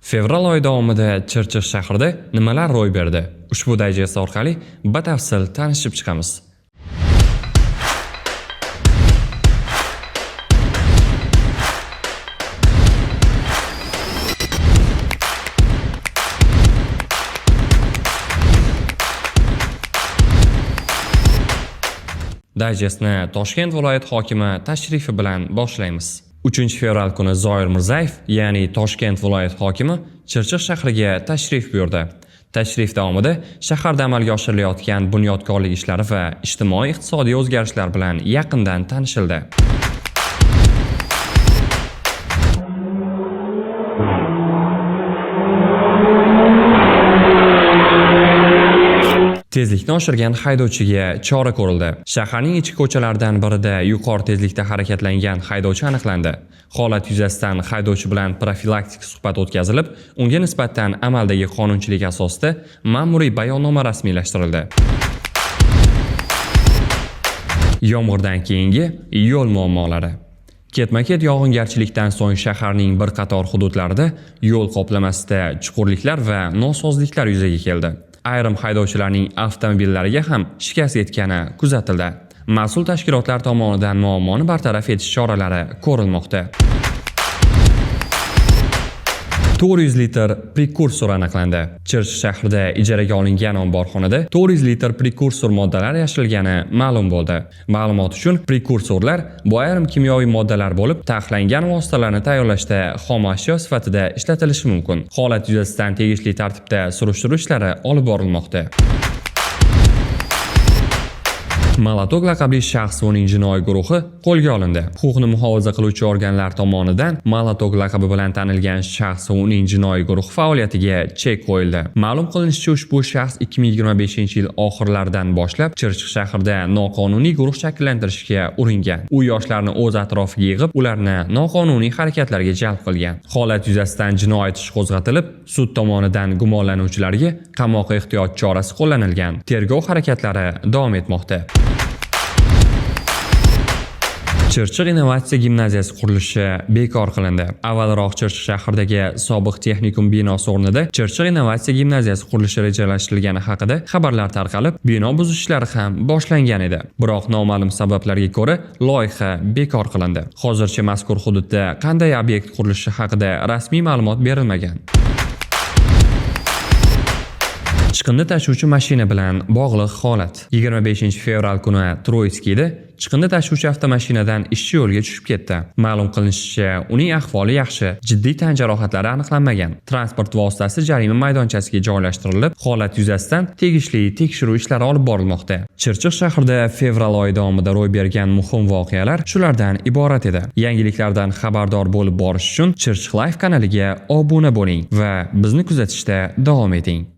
Fevral oyi davomida Chirchiq shahrida nimalar ro'y berdi? Ushbu dayjest orqali batafsil tanishib chiqamiz. Dayjestni Toshkent viloyat hokimi tashrifi bilan boshlaymiz. 3-fevral kuni Zoir Mirzayev, ya'ni Toshkent viloyat hokimi Chirchiq shahriga tashrif buyurdi. Tashrif davomida shaharda amalga oshirilayotgan bunyodkorlik ishlari va ijtimoiy-iqtisodiy o'zgarishlar bilan yaqindan tanishildi. Tezlikni oshirgan haydovchiga chora ko'rildi. Shaharning ichki ko'chalaridan birida yuqori tezlikda harakatlangan haydovchi aniqlandi. Holat yuzasidan haydovchi bilan profilaktik suhbat o'tkazilib, unga nisbatan amaldagi qonunchilik asosida ma'muriy bayonnoma rasmiylashtirildi. Yomg'irdan keyingi yo'l muammolari. Ketma-ket yog'ingarchilikdan so'ng shaharning bir qator hududlarida yo'l qoplamasida chuqurliklar va nosozliklar yuzaga keldi. Ayrim haydovchilarning avtomobillariga ham shikast yetgani kuzatildi. Mas'ul tashkilotlar tomonidan muammoni bartaraf etish choralari ko'rilmoqda. 400 litr prekursor aniqlandi. Chirchiq shahrida ijaraga olingan omborxonada 400 litr prekursor moddalar yashirilgani ma'lum bo'ldi. Ma'lumot uchun, prekursorlar bu ayrim kimyoviy moddalar bo'lib, taqiqlangan vositalarni tayyorlashda xom ashyo sifatida ishlatilishi mumkin. Holat yuzasidan tegishli tartibda surishtiruv ishlari olib borilmoqda. Malatok laqabli shaxs va uning jinoiy guruhi qo'lga olindi. Huquqni muhofaza qiluvchi organlar tomonidan Malatok laqabi bilan tanilgan shaxs va uning jinoiy guruhi faoliyatiga chek qo'yildi. Ma'lum qilinishicha, ushbu shaxs 2025-yil oxirlaridan boshlab Chirchiq shahrida noqonuniy guruh shakllantirishga uringan. U yoshlarni o'z atrofiga yig'ib, ularni noqonuniy harakatlarga jalb qilgan. Holat yuzasidan jinoyat ishi qo'zg'atilib, sud tomonidan gumonlanuvchilarga qamoq ehtiyot chorasi qo'llanilgan. Tergov harakatlari davom etmoqda. Chirchiq innovatsiya gimnaziyasi qurilishi bekor qilindi. Avvalroq Chirchiq shahridagi sobiq texnikum binosi o'rnida Chirchiq innovatsiya gimnaziyasi qurilishi rejalashtirilgani haqida xabarlar tarqalib, bino buzish ishlari ham boshlangan edi. Biroq noma'lum sabablarga ko'ra loyiha bekor qilindi. Hozircha mazkur hududda qanday obyekt qurilishi haqida rasmiy ma'lumot berilmagan. Chiqindi tashuvchi mashina bilan bog'liq holat. 25-fevral kuni Troitskiyda chiqindi tashuvchi avtomashinadan ishchi yo'lga tushib ketdi. Ma'lum qilinishicha, uning ahvoli yaxshi, jiddiy tan jarohatlari aniqlanmagan. Transport vositasi jarima maydonchasiga joylashtirilib, holat yuzasidan tegishli tekshiruv ishlari olib borilmoqda. Chirchiq shahrida fevral oyi davomida ro'y bergan muhim voqealar shulardan iborat edi. Yangiliklardan xabardor bo'lib borish uchun Chirchiq Live kanaliga obuna bo'ling va bizni kuzatishda davom eting.